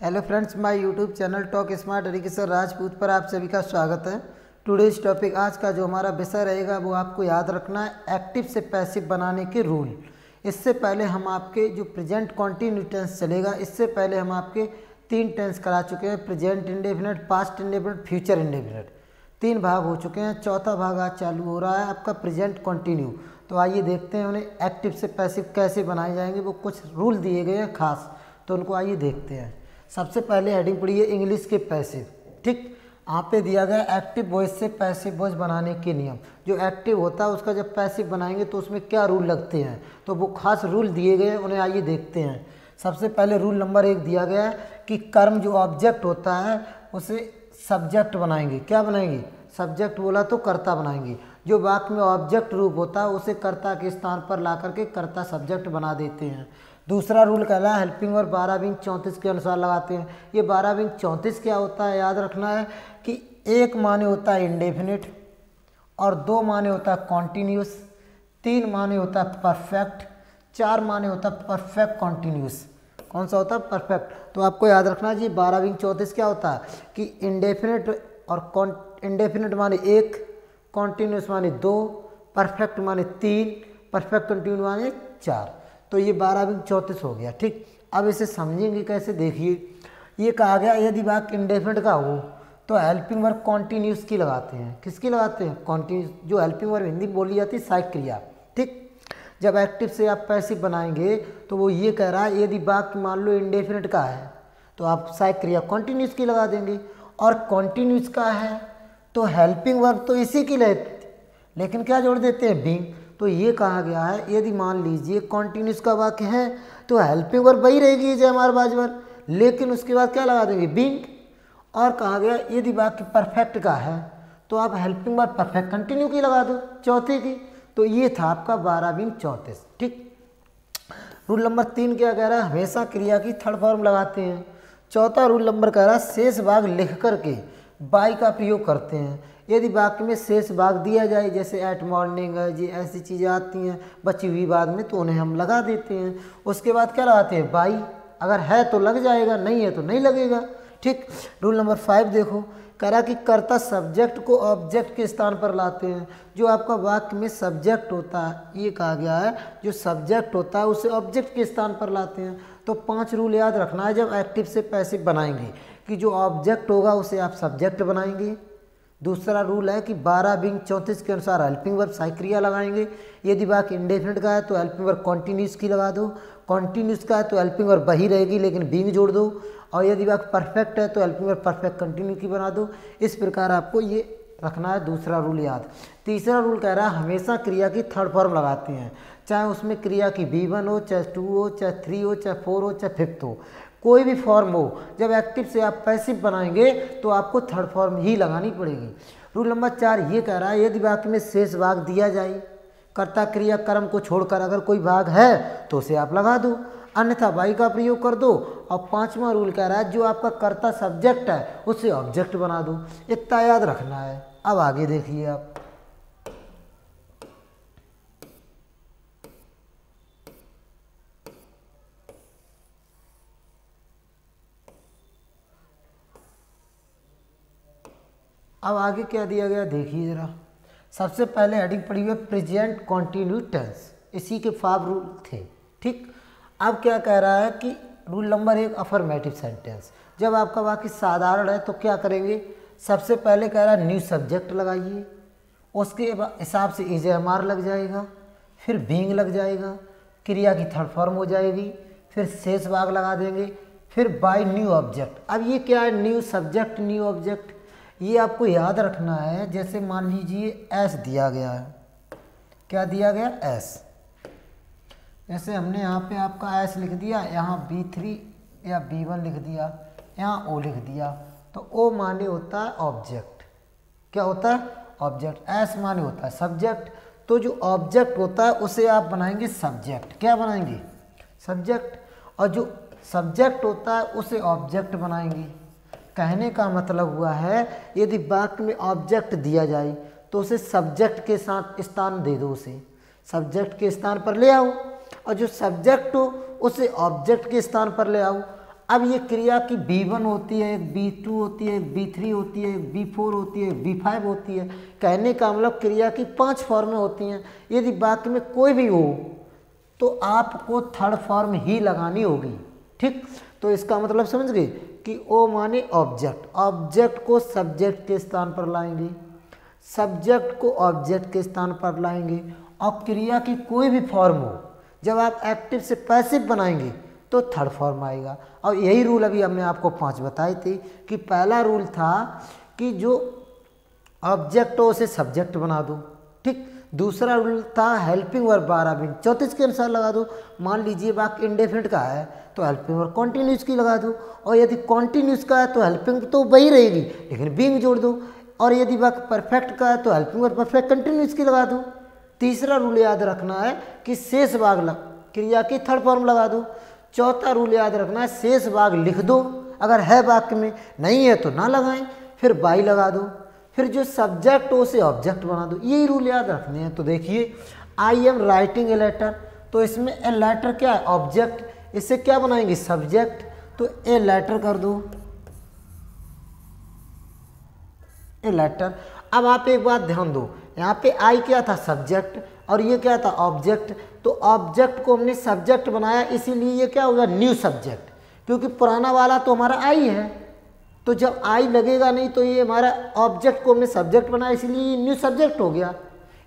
Hello friends, my YouTube channel talk smart education Rajput पर आप सभी का स्वागत है। टुडेज टॉपिक, आज का जो हमारा विषय रहेगा वो आपको याद रखना है एक्टिव से पैसिव बनाने के रूल। इससे पहले हम आपके जो प्रेजेंट कॉन्टिन्यू टेंस चलेगा, इससे पहले हम आपके 3 टेंस करा चुके हैं, present indefinite, past indefinite, future indefinite. 3 भाग हो चुके हैं, चौथा भाग आज चालू हो रहा है आपका प्रेजेंट कॉन्टिन्यू। तो आइए देखते हैं उन्हें एक्टिव से पैसिव कैसे बनाए जाएंगे। वो कुछ रूल दिए गए हैं खास, तो उनको आइए देखते हैं। सबसे पहले हेडिंग पढ़िए इंग्लिश के पैसिव। ठीक, यहाँ पे दिया गया एक्टिव वॉइस से पैसिव वॉइस बनाने के नियम। जो एक्टिव होता है उसका जब पैसिव बनाएंगे तो उसमें क्या रूल लगते हैं, तो वो खास रूल दिए गए हैं, उन्हें आइए देखते हैं। सबसे पहले रूल नंबर 1 दिया गया है कि कर्म जो ऑब्जेक्ट होता है उसे सब्जेक्ट बनाएंगे। क्या बनाएंगे? सब्जेक्ट बोला तो कर्ता बनाएंगे। जो वाक्य में ऑब्जेक्ट रूप होता है उसे कर्ता के स्थान पर ला करके कर्ता सब्जेक्ट बना देते हैं। दूसरा रूल कहला हेल्पिंग और 12 विंग 34 के अनुसार लगाते हैं। ये 12 विंग 34 क्या होता है, याद रखना है कि 1 माने होता है इंडेफिनिट और 2 माने होता है कॉन्टिन्यूस, 3 माने होता है परफेक्ट, 4 माने होता है परफेक्ट कॉन्टिन्यूस। कौन सा होता है? परफेक्ट। तो आपको याद रखना है जी 12 विंग 34 क्या होता है कि इंडेफिनिट और इंडेफिनिट माने 1, कॉन्टिन्यूस माने 2, परफेक्ट माने 3, परफेक्ट कंटिन्यू माने 4। तो ये 12 विंग 34 हो गया। ठीक, अब इसे समझेंगे कैसे, देखिए। ये कहा गया यदि वाक्य इंडेफिनिट का हो तो हेल्पिंग वर्ब कॉन्टिन्यूस की लगाते हैं। किसकी लगाते हैं? कॉन्टिन्यूस। जो हेल्पिंग वर्ब हिंदी में बोली जाती है सहायक क्रिया। ठीक, जब एक्टिव से आप पैसिव बनाएंगे तो वो ये कह रहा है यदि वाक्य मान लो इंडेफिनिट का है तो आप सहायक क्रिया कॉन्टिन्यूस की लगा देंगे, और कॉन्टिन्यूस का है तो हेल्पिंग वर्ब तो इसी की लगती, लेकिन क्या जोड़ देते हैं? बीइंग। तो ये कहा गया है यदि मान लीजिए कॉन्टिन्यूस का वाक्य है तो हेल्पिंग वर्ब वही रहेगी जय हमारे बाजवर, लेकिन उसके बाद क्या लगा देंगे? बीइंग। और कहा गया यदि वाक्य परफेक्ट का है तो आप हेल्पिंग वर्ब परफेक्ट कंटिन्यू की लगा दो, चौथे की। तो ये था आपका 12 विंग 34। ठीक, रूल नंबर 3 क्या कह रहा है? हमेशा क्रिया की थर्ड फॉर्म लगाते हैं। चौथा रूल नंबर कह रहा है शेष भाग लिख करके बाई का प्रयोग करते हैं। यदि वाक्य में शेष भाग दिया जाए, जैसे एट मॉर्निंग है जी, ऐसी चीज़ें आती हैं बची हुई बाद में, तो उन्हें हम लगा देते हैं। उसके बाद क्या लगाते हैं? बाई। अगर है तो लग जाएगा, नहीं है तो नहीं लगेगा। ठीक, रूल नंबर 5 देखो, कह रहा कि कर्ता सब्जेक्ट को ऑब्जेक्ट के स्थान पर लाते हैं। जो आपका वाक्य में सब्जेक्ट होता है, ये कहा गया है जो सब्जेक्ट होता है उसे ऑब्जेक्ट के स्थान पर लाते हैं। तो 5 रूल याद रखना है जब एक्टिव से पैसिव बनाएंगे कि जो ऑब्जेक्ट होगा उसे आप सब्जेक्ट बनाएंगे। दूसरा रूल है कि 12 विंग 34 के अनुसार हेल्पिंग वर्ब सहायक क्रिया लगाएंगे। यदि वाक्य इंडेफिनिट का है तो हेल्पिंग वर्ब कॉन्टिन्यूस की लगा दो, कॉन्टिन्यूस का है तो हेल्पिंग वर्ब वही रहेगी लेकिन बीइंग जोड़ दो, और यदि वाक्य परफेक्ट है तो हेल्पिंग वर्ब परफेक्ट कंटिन्यू की बना दो। इस प्रकार आपको ये रखना है दूसरा रूल याद। तीसरा रूल कह रहा है हमेशा क्रिया की थर्ड फॉर्म लगाते हैं, चाहे उसमें क्रिया की B1 हो, चाहे 2 हो, चाहे 3 हो, चाहे 4 हो, चाहे 5 हो, कोई भी फॉर्म हो। जब एक्टिव से आप पैसिव बनाएंगे तो आपको थर्ड फॉर्म ही लगानी पड़ेगी। रूल नंबर 4 ये कह रहा है यदि वाक्य में शेष भाग दिया जाए, कर्ता क्रिया कर्म को छोड़कर अगर कोई भाग है तो उसे आप लगा दो, अन्यथा बाई का प्रयोग कर दो। और 5वां रूल कह रहा है जो आपका कर्ता सब्जेक्ट है उसे ऑब्जेक्ट बना दो। इतना याद रखना है। अब आगे देखिए आप, अब आगे क्या दिया गया देखिए जरा। सबसे पहले हेडिंग पड़ी हुई है प्रेजेंट कॉन्टिन्यू टेंस, इसी के 5 रूल थे। ठीक, अब क्या कह रहा है कि रूल नंबर 1 अफर्मेटिव सेंटेंस। जब आपका वाक्य साधारण है तो क्या करेंगे? सबसे पहले कह रहा है न्यू सब्जेक्ट लगाइए, उसके हिसाब से इज-एम-आर लग जाएगा, फिर बीइंग लग जाएगा, क्रिया की थर्ड फॉर्म हो जाएगी, फिर शेष भाग लगा देंगे, फिर बाय न्यू ऑब्जेक्ट। अब ये क्या है? New subject new object. ये आपको याद रखना है। जैसे मान लीजिए एस दिया गया है, क्या दिया गया? एस। जैसे हमने यहाँ पे आपका एस लिख दिया, यहाँ B3 या B1 लिख दिया, यहाँ O लिख दिया, तो O माने होता है ऑब्जेक्ट। क्या होता है? ऑब्जेक्ट। एस माने होता है सब्जेक्ट। तो जो ऑब्जेक्ट होता है उसे आप बनाएंगे सब्जेक्ट। क्या बनाएंगे? सब्जेक्ट। और जो सब्जेक्ट होता है उसे ऑब्जेक्ट बनाएंगे। कहने का मतलब हुआ है यदि वाक्य में ऑब्जेक्ट दिया जाए तो उसे सब्जेक्ट के साथ स्थान दे दो, उसे सब्जेक्ट के स्थान पर ले आओ, और जो सब्जेक्ट हो उसे ऑब्जेक्ट के स्थान पर ले आओ, अब ये क्रिया की B1 होती है, एक B2 होती है, एक B3 होती है, एक B4 होती है, एक B5 होती है। कहने का मतलब क्रिया की 5 फॉर्में होती हैं। यदि वाक्य में कोई भी हो तो आपको थर्ड फॉर्म ही लगानी होगी। ठीक, तो इसका मतलब समझ गए कि ओ माने ऑब्जेक्ट, ऑब्जेक्ट को सब्जेक्ट के स्थान पर लाएंगे, सब्जेक्ट को ऑब्जेक्ट के स्थान पर लाएंगे, और क्रिया की कोई भी फॉर्म हो, जब आप एक्टिव से पैसिव बनाएंगे तो थर्ड फॉर्म आएगा। और यही रूल अभी हमने आपको 5 बताए थे कि पहला रूल था कि जो ऑब्जेक्ट हो उसे सब्जेक्ट बना दो। ठीक, दूसरा रूल था हेल्पिंग वर्ब 12 बिन 34 के अनुसार लगा दो। मान लीजिए वाक्य इंडेफिनिट का है तो हेल्पिंग वर्ब कॉन्टिन्यूस की लगा दो, और यदि कॉन्टिन्यूस का है तो हेल्पिंग तो वही रहेगी लेकिन बीइंग जोड़ दो, और यदि वाक्य परफेक्ट का है तो हेल्पिंग वर्ब परफेक्ट कंटिन्यूस की लगा दो। तीसरा रूल याद रखना है कि शेष भाग क्रिया की थर्ड फॉर्म लगा दो। चौथा रूल याद रखना है शेष भाग लिख दो, अगर है वाक्य में, नहीं है तो ना लगाएं, फिर बाई लगा दो, फिर जो सब्जेक्ट हो उसे ऑब्जेक्ट बना दो। यही रूल याद रखने हैं। तो देखिए I am writing a letter, तो इसमें ए लेटर क्या है, ऑब्जेक्ट, इससे क्या बनाएंगे, सब्जेक्ट, तो ए लेटर कर दो, ए लेटर। अब आप एक बात ध्यान दो, यहाँ पे आई क्या था, सब्जेक्ट, और ये क्या था, ऑब्जेक्ट। तो ऑब्जेक्ट को हमने सब्जेक्ट बनाया, इसीलिए ये क्या होगा, न्यू सब्जेक्ट, क्योंकि पुराना वाला तो हमारा आई है, तो जब आई लगेगा नहीं तो ये हमारा ऑब्जेक्ट को हमने सब्जेक्ट बनाया, इसलिए ये न्यू सब्जेक्ट हो गया,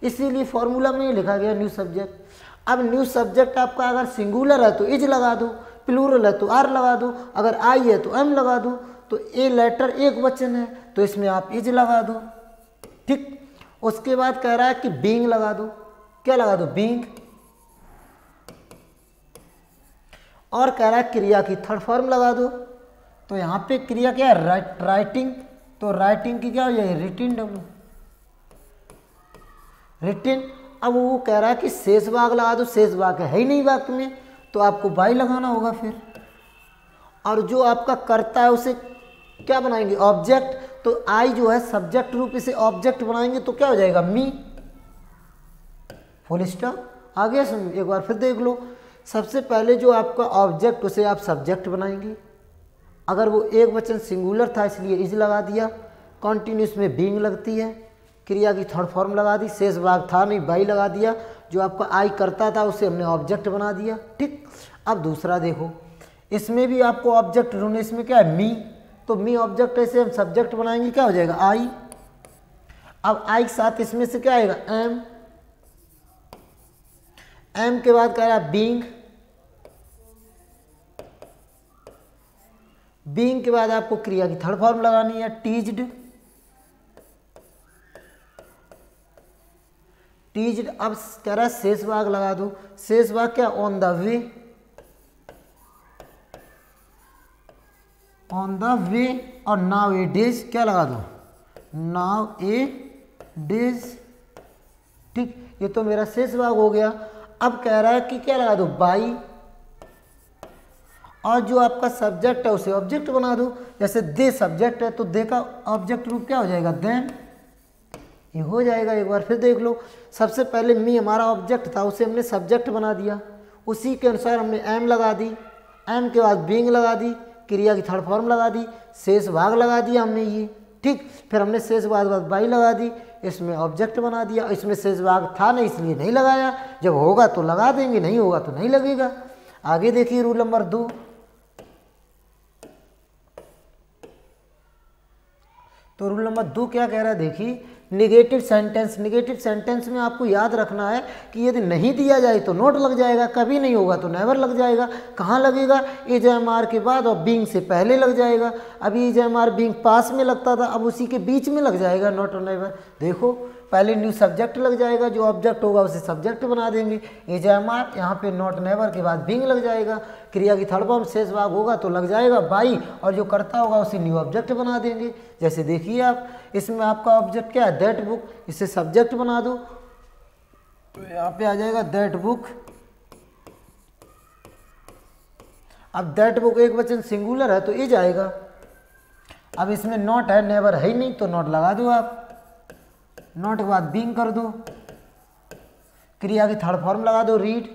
इसीलिए फॉर्मूला में लिखा गया न्यू सब्जेक्ट। अब न्यू सब्जेक्ट आपका अगर सिंगुलर है तो इज लगा दो, प्लूरल है तो आर लगा दो, अगर आई है तो एम लगा दो। तो ए लेटर एक वचन है तो इसमें आप इज लगा दो। ठीक, उसके बाद कह रहा है कि बीइंग लगा दो, क्या लगा दो, बीइंग, और कह रहा है क्रिया की थर्ड फॉर्म लगा दो। तो यहाँ पे क्रिया क्या है, राइटिंग, तो राइटिंग की क्या हो जाएगी, रिटिन, रिटिन। अब वो कह रहा है कि शेष भाग लगा दो, शेष भाग है ही नहीं वाक्य में, तो आपको बाई लगाना होगा फिर, और जो आपका कर्ता है उसे क्या बनाएंगे, ऑब्जेक्ट। तो आई जो है सब्जेक्ट रूप, इसे ऑब्जेक्ट बनाएंगे तो क्या हो जाएगा, मी, फुल स्टॉप। आगे एक बार फिर देख लो, सबसे पहले जो आपका ऑब्जेक्ट उसे आप सब्जेक्ट बनाएंगे, अगर वो एक वचन सिंगुलर था इसलिए इज लगा दिया, कॉन्टिन्यूस में बीइंग लगती है, क्रिया की थर्ड फॉर्म लगा दी, शेष भाग था नहीं बाई लगा दिया, जो आपका आई करता था उसे हमने ऑब्जेक्ट बना दिया। ठीक, अब दूसरा देखो, इसमें भी आपको ऑब्जेक्ट ढूंढने, इसमें क्या है, मी, तो मी ऑब्जेक्ट ऐसे हम सब्जेक्ट बनाएंगे, क्या हो जाएगा, आई। अब आई के साथ इसमें से क्या आएगा, एम, एम के बाद कह रहा है बीइंग, बीइंग के बाद आपको क्रिया की थर्ड फॉर्म लगानी है, टीज्ड, टीज्ड। अब कह रहा है शेष भाग लगा दो, शेष भाग क्या, on the way, on the way, और नाउ ए डेज क्या लगा दो, नाउ ए डेज। ठीक, ये तो मेरा शेष भाग हो गया। अब कह रहा है कि क्या लगा दो, बाई, और जो आपका सब्जेक्ट है उसे ऑब्जेक्ट बना दो, जैसे दे सब्जेक्ट है तो दे का ऑब्जेक्ट रूप क्या हो जाएगा, देन, ये हो जाएगा। एक बार फिर देख लो, सबसे पहले मी हमारा ऑब्जेक्ट था, उसे हमने सब्जेक्ट बना दिया, उसी के अनुसार हमने एम लगा दी, एम के बाद बीइंग लगा दी, क्रिया की थर्ड फॉर्म लगा दी, शेष भाग लगा दिया हमने ये। ठीक, फिर हमने शेष भाग बाद बाई लगा दी, इसमें ऑब्जेक्ट बना दिया, इसमें शेष भाग था नहीं इसलिए नहीं लगाया, जब होगा तो लगा देंगे, नहीं होगा तो नहीं लगेगा। आगे देखिए रूल नंबर 2, तो रूल नंबर 2 क्या कह रहा है, देखिए निगेटिव सेंटेंस। निगेटिव सेंटेंस में आपको याद रखना है कि यदि नहीं दिया जाए तो नॉट लग जाएगा, कभी नहीं होगा तो नेवर लग जाएगा। कहाँ लगेगा, इज एम आर के बाद और बीइंग से पहले लग जाएगा। अभी इज एम आर बीइंग पास में लगता था, अब उसी के बीच में लग जाएगा, नॉट और नेवर। देखो पहले न्यू सब्जेक्ट लग जाएगा, जो ऑब्जेक्ट होगा उसे सब्जेक्ट बना देंगे, इज एम आर, यहाँ पे नॉट नेवर के बाद बीइंग लग जाएगा, क्रिया की थर्ड फॉर्म शेष भाग होगा तो लग जाएगा बाई, और जो करता होगा उसे न्यू ऑब्जेक्ट बना देंगे। जैसे देखिए आप, इसमें आपका ऑब्जेक्ट क्या है, दैट बुक, इसे सब्जेक्ट बना दो, तो यहाँ पे आ जाएगा दैट बुक। अब दैट बुक एक वचन सिंगुलर है तो इज आएगा। अब इसमें नॉट है, नेवर है ही नहीं, तो नॉट लगा दो आप, नॉट के बाद बीइंग कर दो, क्रिया की थर्ड फॉर्म लगा दो, रीड,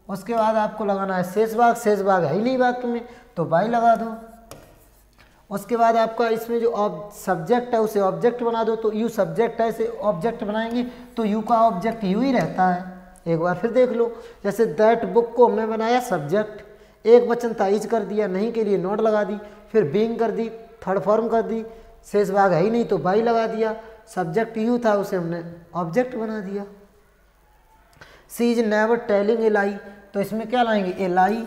उसके बाद आपको लगाना है शेष भाग है ही नहीं वाक्य में, तो बाई लगा दो। उसके बाद आपका इसमें जो सब्जेक्ट है उसे ऑब्जेक्ट बना दो, तो यू सब्जेक्ट है, इसे ऑब्जेक्ट बनाएंगे तो यू का ऑब्जेक्ट यू ही रहता है। एक बार फिर देख लो, जैसे दैट बुक को हमने बनाया सब्जेक्ट, एक वचन था इज कर दिया, नहीं के लिए नॉट लगा दी, फिर बीइंग कर दी, थर्ड फॉर्म कर दी, शेष भाग है ही नहीं तो बाई लगा दिया, सब्जेक्ट यू था उसे हमने ऑब्जेक्ट बना दिया। सी इज नेवर टेलिंग ए लाई, तो इसमें क्या लाएंगे ए लाई,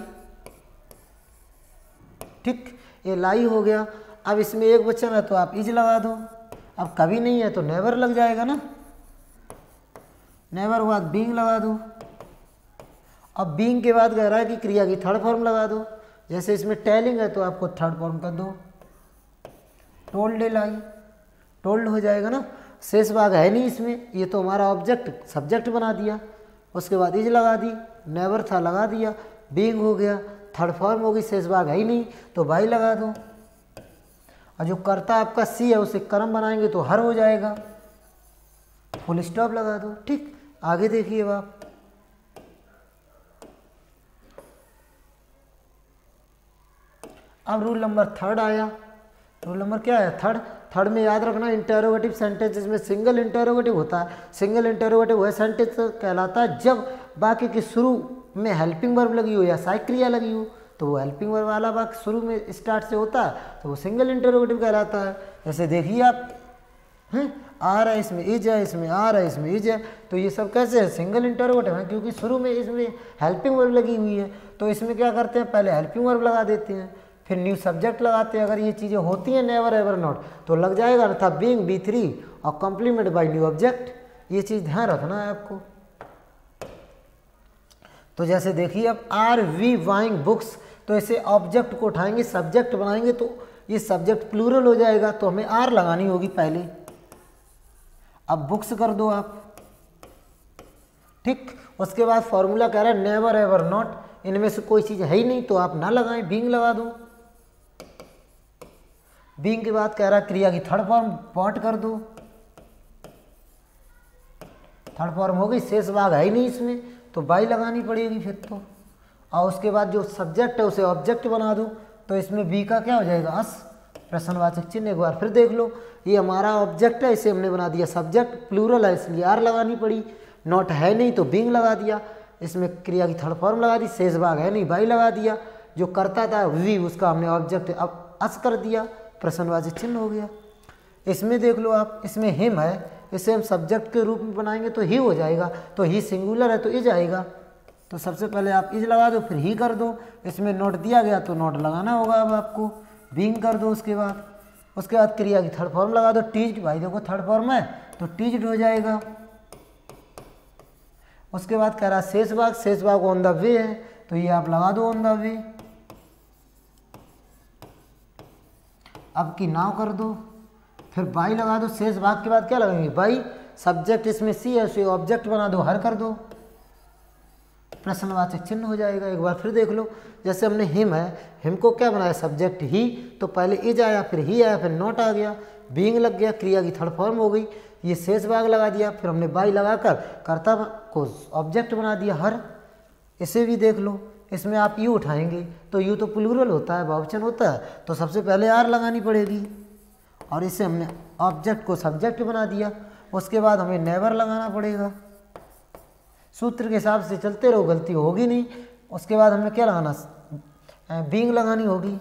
ठीक, ए लाई हो गया। अब इसमें एक वचन है तो आप इज लगा दो, अब कभी नहीं है तो नेवर लग जाएगा ना, नेवर बाद बीइंग लगा दो। अब बीइंग के बाद कह रहा है कि क्रिया की थर्ड फॉर्म लगा दो, जैसे इसमें टेलिंग है तो आपको थर्ड फॉर्म कर दो, टोल्ड ए लाई, टोल्ड हो जाएगा ना। शेष भाग है नहीं इसमें, ये तो हमारा ऑब्जेक्ट सब्जेक्ट बना दिया, उसके बाद इज लगा दी, नेवर था लगा दिया, बीइंग हो गया, थर्ड फॉर्म हो गई, शेष भाग है ही नहीं तो बाई लगा दो। और जो कर्ता आपका सी है उसे कर्म बनाएंगे तो हर हो जाएगा, फुल स्टॉप लगा दो। ठीक, आगे देखिए आप, अब रूल नंबर थर्ड आया। रूल नंबर क्या है? थर्ड में याद रखना इंटरोगेटिव सेंटेंस जिसमें सिंगल इंटरोगेटिव होता है। सिंगल इंटरोगेटिव वह सेंटेंस कहलाता है जब वाक्य के शुरू में हेल्पिंग वर्ब लगी हो या सहायक क्रिया लगी हो, तो वो हेल्पिंग वर्ब वाला वाक्य शुरू में स्टार्ट से होता है तो वो सिंगल इंटरोगेटिव कहलाता है। जैसे देखिए आप, आ रहा है इसमें इज है, इसमें आ रहा है इसमें इज है, तो ये सब कैसे है? सिंगल इंटरोगेटिव है, क्योंकि शुरू में इसमें हेल्पिंग वर्ब लगी हुई है। तो इसमें क्या करते हैं, पहले हेल्पिंग वर्ब लगा देते हैं, फिर न्यू सब्जेक्ट लगाते हैं। अगर ये चीज़ें होती हैं नेवर एवर नॉट तो लग जाएगा, ना था बीइंग B3 और कॉम्प्लीमेंट बाय न्यू ऑब्जेक्ट। ये चीज़ ध्यान रखना है आपको। तो जैसे देखिए अब आर वी बाइंग बुक्स, तो इसे ऑब्जेक्ट को उठाएंगे सब्जेक्ट बनाएंगे तो ये सब्जेक्ट प्लूरल हो जाएगा, तो हमें आर लगानी होगी पहले। अब बुक्स कर दो आप, ठीक। उसके बाद फॉर्मूला कह रहा है नेवर एवर नॉट, इनमें से कोई चीज़ है ही नहीं तो आप ना लगाएं, बीइंग लगा दो। बीइंग के बाद कह रहा है क्रिया की थर्ड फॉर्म वॉट कर दो, थर्ड फॉर्म हो गई, शेष भाग है ही नहीं इसमें तो बाई लगानी पड़ेगी फिर तो। और उसके बाद जो सब्जेक्ट है उसे ऑब्जेक्ट बना दो, तो इसमें बी का क्या हो जाएगा? अस, प्रश्नवाचक चिन्ह। एक बार फिर देख लो, ये हमारा ऑब्जेक्ट है, इसे हमने बना दिया सब्जेक्ट, प्लूरल है इसलिए आर लगानी पड़ी, नॉट है नहीं तो बीइंग लगा दिया, इसमें क्रिया की थर्ड फॉर्म लगा दी, शेष भाग है नहीं बाई लगा दिया, जो करता था वी उसका हमने ऑब्जेक्ट अब अस कर दिया, प्रश्नवाचक चिन्ह हो गया। इसमें देख लो आप, इसमें हिम है, इसे हम सब्जेक्ट के रूप में बनाएंगे तो ही हो जाएगा, तो ही सिंगुलर है तो इज आएगा, तो सबसे पहले आप इज लगा दो फिर ही कर दो। इसमें नोट दिया गया तो नोट लगाना होगा अब आपको, बीइंग कर दो। उसके बाद क्रिया की थर्ड फॉर्म लगा दो, टीज्ड, भाई देखो थर्ड फॉर्म है तो टीज्ड हो जाएगा। उसके बाद कह रहा शेष भाग ऑन द वे है तो ये आप लगा दो ऑन द वे। अब की नाव कर दो, फिर बाई लगा दो, शेष भाग के बाद क्या लगाएंगे? बाई, सब्जेक्ट इसमें सी है उसे ऑब्जेक्ट बना दो, हर कर दो, प्रश्नवाचक चिन्ह हो जाएगा। एक बार फिर देख लो, जैसे हमने हिम है, हिम को क्या बनाया? सब्जेक्ट ही, तो पहले इज आया फिर ही आया फिर नॉट आ गया, बीइंग लग गया, क्रिया की थर्ड फॉर्म हो गई, ये शेष भाग लगा दिया, फिर हमने बाई लगाकर कर्ता को ऑब्जेक्ट बना दिया हर। इसे भी देख लो, इसमें आप यू उठाएंगे तो यू तो प्लूरल होता है, बहुवचन होता है, तो सबसे पहले आर लगानी पड़ेगी, और इसे हमने ऑब्जेक्ट को सब्जेक्ट बना दिया। उसके बाद हमें नेवर लगाना पड़ेगा, सूत्र के हिसाब से चलते रहो, गलती होगी नहीं। उसके बाद हमें क्या लगाना? बीइंग लगानी होगी।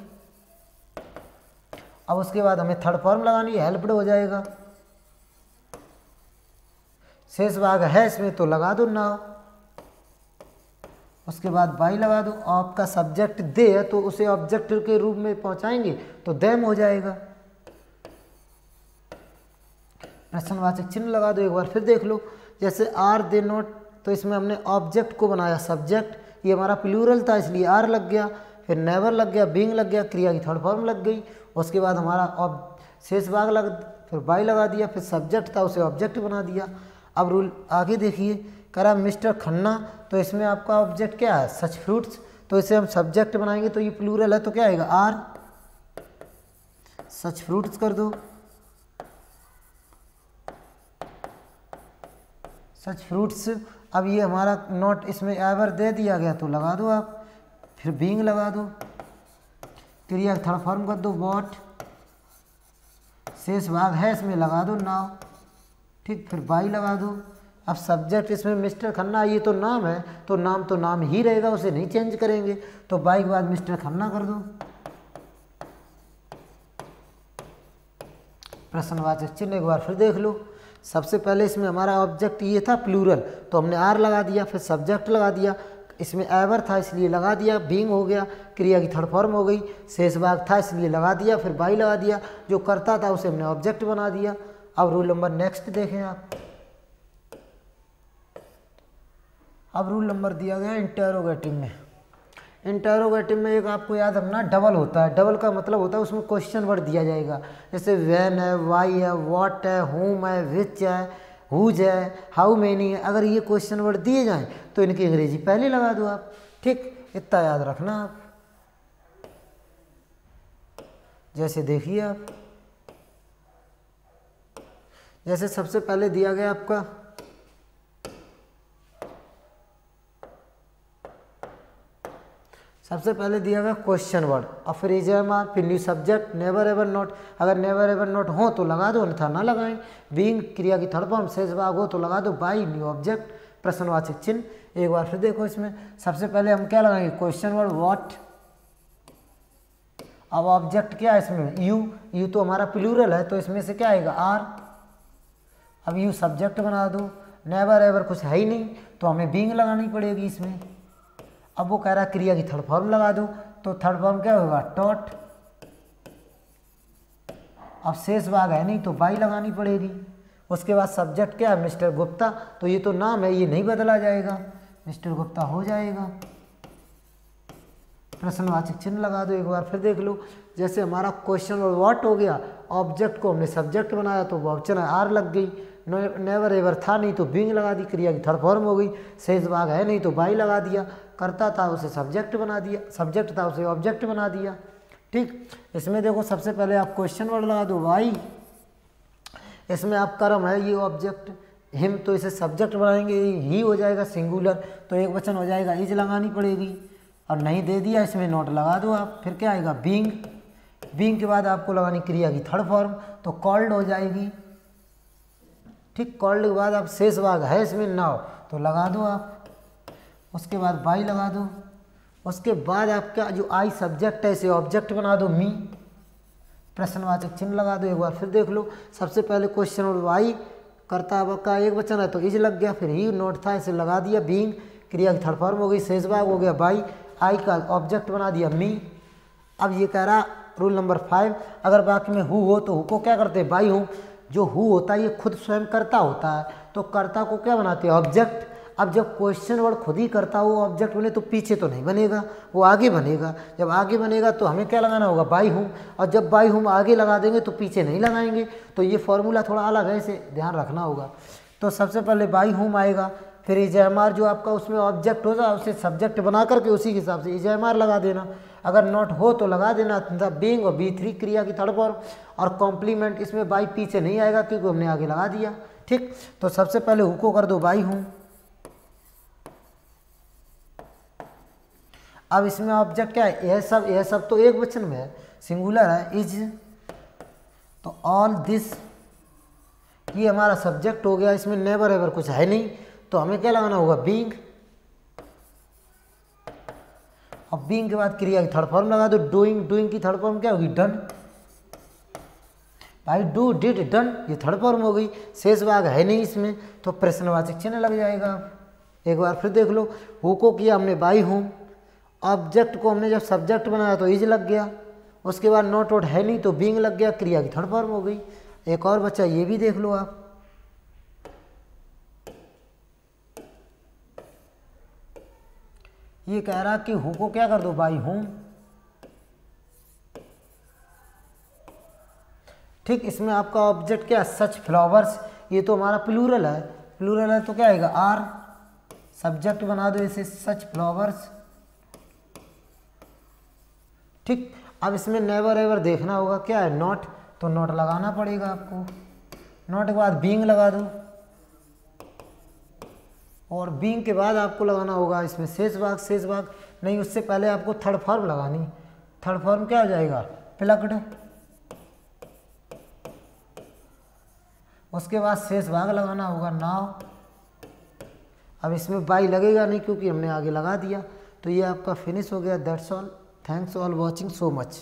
अब उसके बाद हमें थर्ड फॉर्म लगानी है, हेल्प्ड हो जाएगा। शेष भाग है इसमें तो लगा दो नाउ। उसके बाद बाई लगा दो, आपका सब्जेक्ट दे है तो उसे ऑब्जेक्ट के रूप में पहुंचाएंगे तो देम हो जाएगा, प्रश्नवाचक चिन्ह लगा दो। एक बार फिर देख लो, जैसे आर दे नॉट, तो इसमें हमने ऑब्जेक्ट को बनाया सब्जेक्ट, ये हमारा प्लूरल था इसलिए आर लग गया, फिर नेवर लग गया, बीइंग लग गया, क्रिया की थर्ड फॉर्म लग गई। उसके बाद हमारा शेष भाग लग, फिर बाई लगा दिया, फिर सब्जेक्ट था उसे ऑब्जेक्ट बना दिया। अब रूल आगे देखिए, कह रहा मिस्टर खन्ना, तो इसमें आपका ऑब्जेक्ट क्या है? सच फ्रूट्स, तो इसे हम सब्जेक्ट बनाएंगे तो ये प्लूरल है तो क्या आएगा? आर, सच फ्रूट्स कर दो, सच फ्रूट्स। अब ये हमारा नॉट इसमें एवर दे दिया गया तो लगा दो आप, फिर बीइंग लगा दो, क्रिया थर्ड फॉर्म कर दो वॉट, शेष भाग है इसमें लगा दो नाउ, ठीक, फिर बाई लगा दो। अब सब्जेक्ट इसमें मिस्टर खन्ना, ये तो नाम है तो नाम ही रहेगा, उसे नहीं चेंज करेंगे, तो बाई के बाद मिस्टर खन्ना कर दो, प्रश्नवाचक चिन्ह। एक बार फिर देख लो, सबसे पहले इसमें हमारा ऑब्जेक्ट ये था प्लूरल तो हमने आर लगा दिया, फिर सब्जेक्ट लगा दिया, इसमें एवर था इसलिए लगा दिया, बीइंग हो गया, क्रिया की थर्ड फॉर्म हो गई, शेष भाग था इसलिए लगा दिया, फिर बाई लगा दिया, जो करता था उसे हमने ऑब्जेक्ट बना दिया। अब रूल नंबर नेक्स्ट देखें आप, अब रूल नंबर दिया गया इंटेरोगेटिव में। इंटेरोगेटिव में एक आपको याद रखना डबल होता है, डबल का मतलब होता है उसमें क्वेश्चन वर्ड दिया जाएगा, जैसे व्हेन है, वाई है, व्हाट है, हुम है, विच है, हुज है, हाउ मेनी है। अगर ये क्वेश्चन वर्ड दिए जाएं तो इनकी अंग्रेजी पहले लगा दो आप, ठीक, इतना याद रखना आप। जैसे देखिए आप, जैसे सबसे पहले दिया गया आपका क्वेश्चन वर्ड, और फिर इजएमआर, फिर new subject, never ever not, अगर नेवर एवर नॉट हो तो लगा दो, अन्यथा ना लगाएं। बीइंग क्रिया की थर्ड फॉर्म, शेष भाग हो तो लगा दो बाई, न्यू ऑब्जेक्ट, प्रश्नवाचक चिन्ह। एक बार फिर देखो, इसमें सबसे पहले हम क्या लगाएंगे, क्वेश्चन वर्ड व्हाट। अब ऑब्जेक्ट क्या है इसमें, यू तो हमारा प्लूरल है तो इसमें से क्या आएगा, आर। अब यू सब्जेक्ट बना दो, नेवर एवर कुछ है ही नहीं तो हमें बीइंग लगानी पड़ेगी इसमें। अब वो कह रहा है क्रिया की थर्ड फॉर्म लगा दो, तो थर्ड फॉर्म क्या होगा, टॉट। अब शेष भाग है नहीं तो बाई लगानी पड़ेगी। उसके बाद सब्जेक्ट क्या है, मिस्टर गुप्ता, तो ये तो नाम है, ये नहीं बदला जाएगा, मिस्टर गुप्ता हो जाएगा। प्रश्नवाचक चिन्ह लगा दो। एक बार फिर देख लो, जैसे हमारा क्वेश्चन और व्हाट हो गया, ऑब्जेक्ट को हमने सब्जेक्ट बनाया तो ऑप्शन आर लग गई, नेवर एवर था नहीं तो बीइंग लगा दी, क्रिया की थर्ड फॉर्म हो गई, शेष भाग है नहीं तो बाई लगा दिया, करता था उसे सब्जेक्ट बना दिया, सब्जेक्ट था उसे ऑब्जेक्ट बना दिया, ठीक। इसमें देखो सबसे पहले आप क्वेश्चन वर्ड लगा दो वाई, इसमें आप कर्म है ये ऑब्जेक्ट, हिम तो इसे सब्जेक्ट बनाएंगे, ही हो जाएगा सिंगुलर तो एक वचन हो जाएगा, इज लगानी पड़ेगी, और नहीं दे दिया इसमें नोट लगा दो आप। फिर क्या आएगा, बीइंग, बीइंग के बाद आपको लगानी क्रिया की थर्ड फॉर्म तो कॉल्ड हो जाएगी, ठीक। कॉल्ड के बाद आप शेष भाग है इसमें नाउ तो लगा दो आप, उसके बाद बाई लगा दो, उसके बाद आपका जो आई सब्जेक्ट है इसे ऑब्जेक्ट बना दो, मी, प्रश्नवाचक चिन्ह लगा दो। एक बार फिर देख लो, सबसे पहले क्वेश्चन और वाई, कर्ता का एक वचन है तो इज लग गया, फिर ही नोट था इसे लगा दिया, बीइंग क्रिया की थर्ड फॉर्म हो गई, शेष भाग हो गया बाई, आई का ऑब्जेक्ट बना दिया मी। अब ये कह रहा रूल नंबर 5, अगर बाकी में हु हो तो हु को क्या करते हैं, बाई हूँ। जो हु होता है ये खुद स्वयं करता होता है तो कर्ता को क्या बनाते हैं, ऑब्जेक्ट। अब जब क्वेश्चन वर्ड खुद ही करता हो ऑब्जेक्ट बने तो पीछे तो नहीं बनेगा, वो आगे बनेगा, जब आगे बनेगा तो हमें क्या लगाना होगा, बाई हूँ, और जब बाई हूँ आगे लगा देंगे तो पीछे नहीं लगाएंगे, तो ये फॉर्मूला थोड़ा अलग है, इसे ध्यान रखना होगा। तो सबसे पहले बाई हूम आएगा, फिर इजएमआर जो आपका उसमें ऑब्जेक्ट होगा उसे सब्जेक्ट बना करके उसी के हिसाब से इजएमआर लगा देना, अगर नॉट हो तो लगा देना बीइंग और B3 क्रिया की थर्ड फॉर्म, और कॉम्प्लीमेंट इसमें बाई पीछे नहीं आएगा क्योंकि हमने आगे लगा दिया, ठीक। तो सबसे पहले हु को कर दो बाई हूँ। अब इसमें ऑब्जेक्ट क्या है, यह सब तो एक वचन में है, सिंगुलर है, इज, तो ऑल दिस ये हमारा सब्जेक्ट हो गया, इसमें नेवर एवर कुछ है नहीं तो हमें क्या लगाना होगा, बीइंग। अब बीइंग के बाद क्रिया की थर्ड फॉर्म लगा दो, डूइंग, डूइंग की थर्ड फॉर्म क्या होगी, डन। भाई डू, डिड, डन ये थर्ड फॉर्म हो गई, शेष भाग है नहीं इसमें तो प्रश्नवाचक चिन्ह लग जाएगा। एक बार फिर देख लो, हु को किया हमने बाई हूँ, ऑब्जेक्ट को हमने जब सब्जेक्ट बनाया तो इज लग गया, उसके बाद नॉट वोट है नहीं तो बीइंग लग गया, क्रिया की थर्ड फॉर्म हो गई। एक और बच्चा ये भी देख लो आप, ये कह रहा कि हु को क्या कर दो, बाई हूँ, ठीक। इसमें आपका ऑब्जेक्ट क्या है, सच फ्लावर्स, ये तो हमारा प्लूरल है, प्लूरल है तो क्या आएगा, आर, सब्जेक्ट बना दो इसे सच फ्लावर्स, ठीक। अब इसमें नेवर एवर देखना होगा क्या है, नॉट, तो नॉट लगाना पड़ेगा आपको, नॉट के बाद बीइंग लगा दो, और बीइंग के बाद आपको लगाना होगा इसमें शेष भाग नहीं, उससे पहले आपको थर्ड फॉर्म लगानी। थर्ड फॉर्म क्या हो जाएगा, प्लग्ड। उसके बाद शेष भाग लगाना होगा नाउ। अब इसमें बाई लगेगा नहीं क्योंकि हमने आगे लगा दिया। तो ये आपका फिनिश हो गया। That's all, thanks all watching so much.